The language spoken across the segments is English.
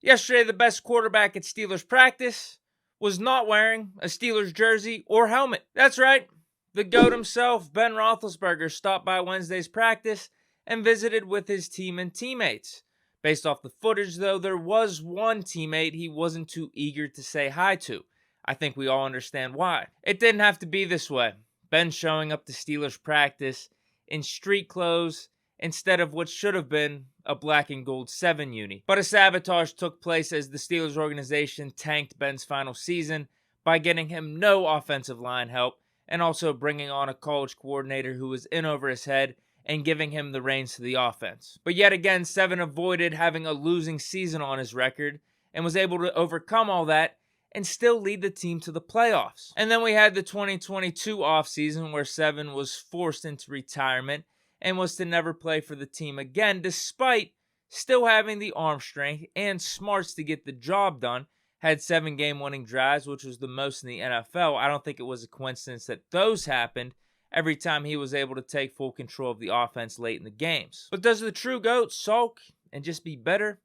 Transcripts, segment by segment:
Yesterday, the best quarterback at Steelers practice was not wearing a Steelers jersey or helmet. That's right. The GOAT himself, Ben Roethlisberger, stopped by Wednesday's practice and visited with his team and teammates. Based off the footage, though, there was one teammate he wasn't too eager to say hi to. I think we all understand why. It didn't have to be this way. Ben showing up to Steelers practice in street clothes instead of what should have been a black and gold 7 uni. But a sabotage took place as the Steelers organization tanked Ben's final season by getting him no offensive line help and also bringing on a college coordinator who was in over his head and giving him the reins to the offense. But yet again, 7 avoided having a losing season on his record and was able to overcome all that and still lead the team to the playoffs. And then we had the 2022 offseason where 7 was forced into retirement and was to never play for the team again, despite still having the arm strength and smarts to get the job done. Had 7 game-winning drives, which was the most in the NFL. I don't think it was a coincidence that those happened every time he was able to take full control of the offense late in the games. But does the true GOAT sulk and just be better?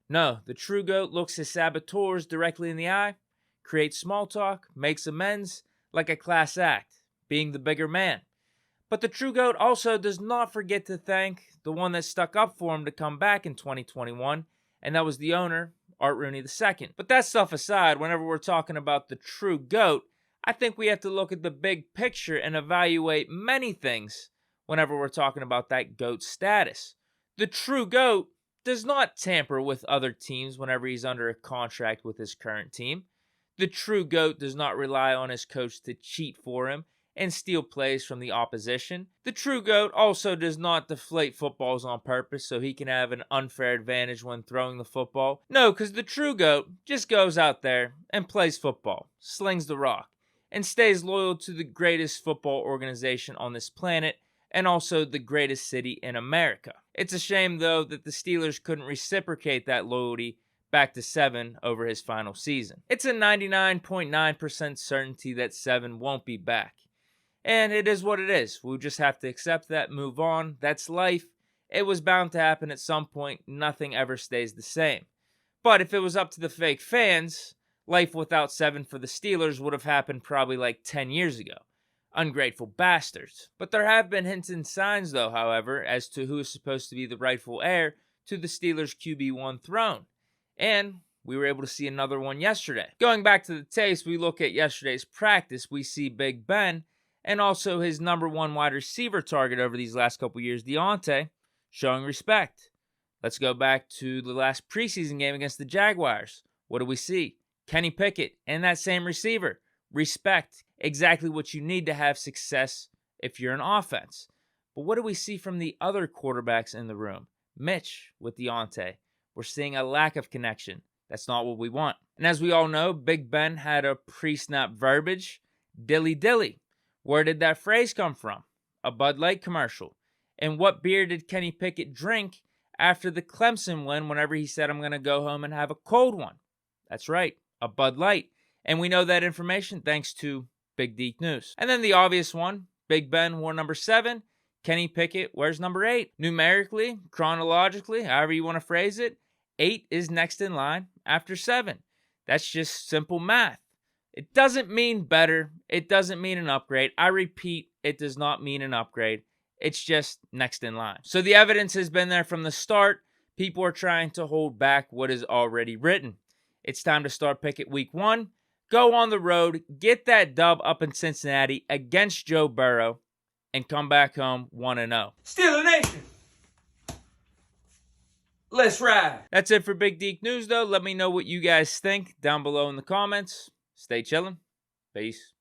No, the true GOAT looks his saboteurs directly in the eye, creates small talk, makes amends like a class act, being the bigger man. But the true GOAT also does not forget to thank the one that stuck up for him to come back in 2021, and that was the owner, Art Rooney II. But that stuff aside, whenever we're talking about the true GOAT, I think we have to look at the big picture and evaluate many things whenever we're talking about that GOAT status. The true GOAT does not tamper with other teams whenever he's under a contract with his current team. The true GOAT does not rely on his coach to cheat for him and steal plays from the opposition. The true GOAT also does not deflate footballs on purpose so he can have an unfair advantage when throwing the football. No, because the true GOAT just goes out there and plays football, slings the rock, and stays loyal to the greatest football organization on this planet and also the greatest city in America. It's a shame, though, that the Steelers couldn't reciprocate that loyalty back to 7 over his final season. It's a 99.9% certainty that 7 won't be back. And it is what it is. We'll just have to accept that, move on. That's life. It was bound to happen at some point. Nothing ever stays the same. But if it was up to the fake fans, life without 7 for the Steelers would have happened probably like 10 years ago. Ungrateful bastards. But there have been hints and signs, though, however, as to who is supposed to be the rightful heir to the Steelers' QB1 throne. And we were able to see another one yesterday. Going back to the tapes, we look at yesterday's practice. We see Big Ben and also his number 1 wide receiver target over these last couple years, Deontay, showing respect. Let's go back to the last preseason game against the Jaguars. What do we see? Kenny Pickett and that same receiver. Respect. Exactly what you need to have success if you're an offense. But what do we see from the other quarterbacks in the room? Mitch with Deontay. We're seeing a lack of connection. That's not what we want. And as we all know, Big Ben had a pre-snap verbiage. Dilly dilly. Where did that phrase come from? A Bud Light commercial. And what beer did Kenny Pickett drink after the Clemson win whenever he said, I'm going to go home and have a cold one? That's right, a Bud Light. And we know that information thanks to Big Deke News. And then the obvious one, Big Ben wore number 7. Kenny Pickett wears number 8. Numerically, chronologically, however you want to phrase it, 8 is next in line after 7. That's just simple math. It doesn't mean better. It doesn't mean an upgrade. I repeat, it does not mean an upgrade. It's just next in line. So the evidence has been there from the start. People are trying to hold back what is already written. It's time to start Pickett week 1. Go on the road, get that dub up in Cincinnati against Joe Burrow, and come back home 1-0. Steeler Nation! Let's ride! That's it for Big Deke News, though. Let me know what you guys think down below in the comments. Stay chillin'. Peace.